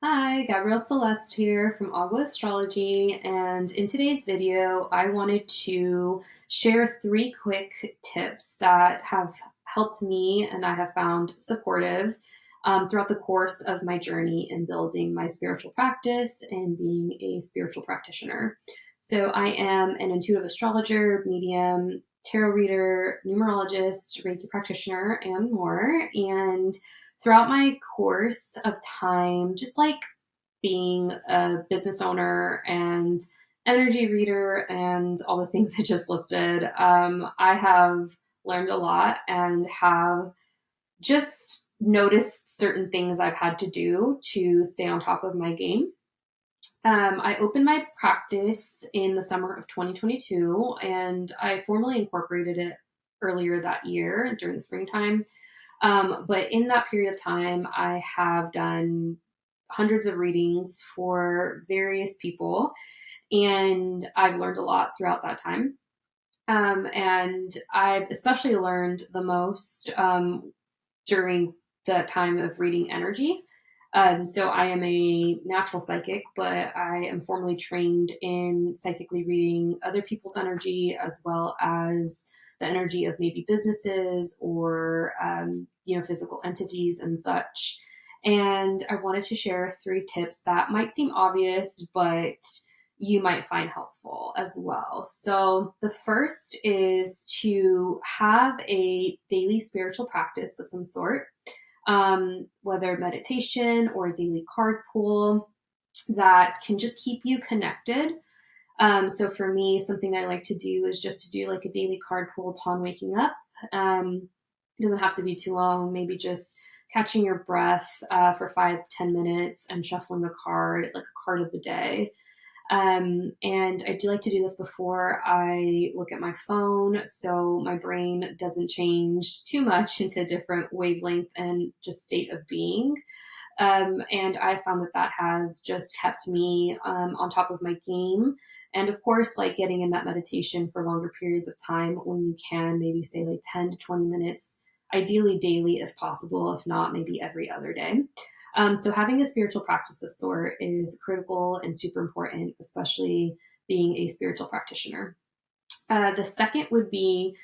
Hi, Gabrielle Celeste here from Agua Astrology, and in today's video, I wanted to share three quick tips that have helped me and I have found supportive throughout the course of my journey in building my spiritual practice and being a spiritual practitioner. So, I am an intuitive astrologer, medium, tarot reader, numerologist, Reiki practitioner, and more. And throughout my course of time, just like being a business owner and energy reader and all the things I just listed, I have learned a lot and have just noticed certain things I've had to do to stay on top of my game. I opened my practice in the summer of 2022 and I formally incorporated it earlier that year during the springtime. But in that period of time, I have done hundreds of readings for various people, and I've learned a lot throughout that time. And I've especially learned the most during the time of reading energy. So I am a natural psychic, but I am formally trained in psychically reading other people's energy as well as the energy of maybe businesses or physical entities and such. And I wanted to share three tips that might seem obvious, but you might find helpful as well. So, the first is to have a daily spiritual practice of some sort, whether meditation or a daily card pull that can just keep you connected. So, for me, something I like to do is just to do like a daily card pull upon waking up. It doesn't have to be too long, maybe just catching your breath for 5 to 10 minutes and shuffling a card, like a card of the day. And I do like to do this before I look at my phone so my brain doesn't change too much into a different wavelength and just state of being. And I found that that has just kept me on top of my game. And of course, like getting in that meditation for longer periods of time when you can, maybe say like 10 to 20 minutes, ideally daily if possible, if not, maybe every other day. So having a spiritual practice of sort is critical and super important, especially being a spiritual practitioner. The second would be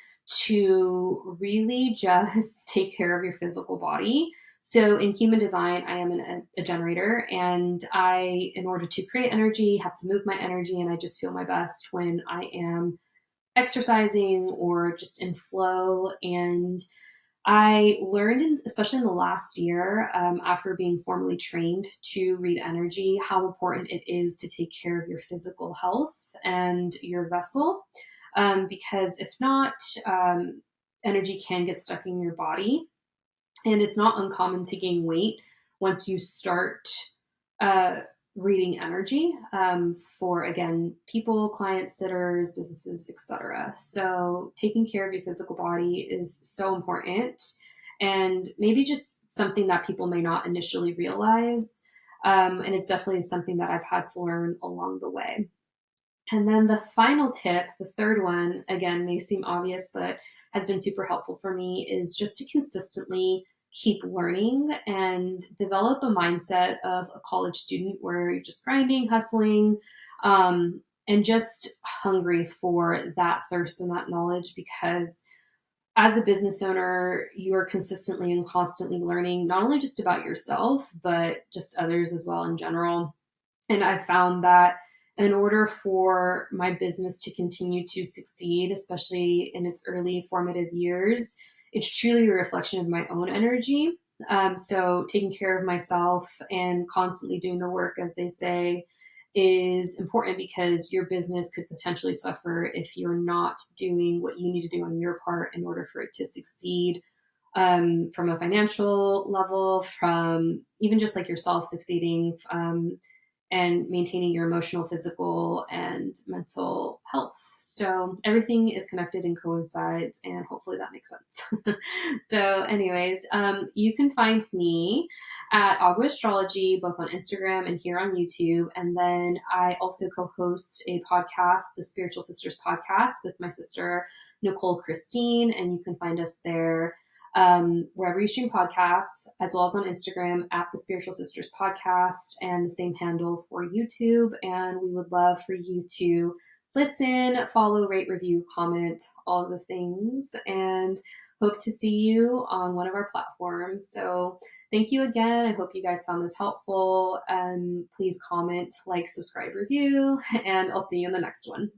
to really just take care of your physical body. So in human design, I am a generator, and in order to create energy, have to move my energy, and I just feel my best when I am exercising or just in flow. And I learned, especially in the last year, after being formally trained to read energy, how important it is to take care of your physical health and your vessel. Because if not, energy can get stuck in your body. And it's not uncommon to gain weight once you start uh, reading energy for, again, people, clients, sitters, businesses, etc. So taking care of your physical body is so important and maybe just something that people may not initially realize. And it's definitely something that I've had to learn along the way. And then the final tip, the third one, again, may seem obvious, but has been super helpful for me is just to consistently keep learning and develop a mindset of a college student where you're just grinding, hustling, and just hungry for that thirst and that knowledge because as a business owner, you are consistently and constantly learning not only just about yourself, but just others as well in general. And I found that in order for my business to continue to succeed, especially in its early formative years, it's truly a reflection of my own energy. So taking care of myself and constantly doing the work, as they say, is important because your business could potentially suffer if you're not doing what you need to do on your part in order for it to succeed from a financial level, from even just like yourself succeeding, and maintaining your emotional, physical, and mental health. So everything is connected and coincides, and hopefully that makes sense. So, anyways, you can find me at Agua Astrology, both on Instagram and here on YouTube. And then I also co host a podcast, the Spiritual Sisters podcast, with my sister, Nicole Christine, and you can find us there. wherever you stream podcasts, as well as on Instagram at the Spiritual Sisters Podcast, and the same handle for YouTube. And we would love for you to listen, follow, rate, review, comment, all the things, and hope to see you on one of our platforms. So thank you again. I hope you guys found this helpful. Please comment, like, subscribe, review, and I'll see you in the next one.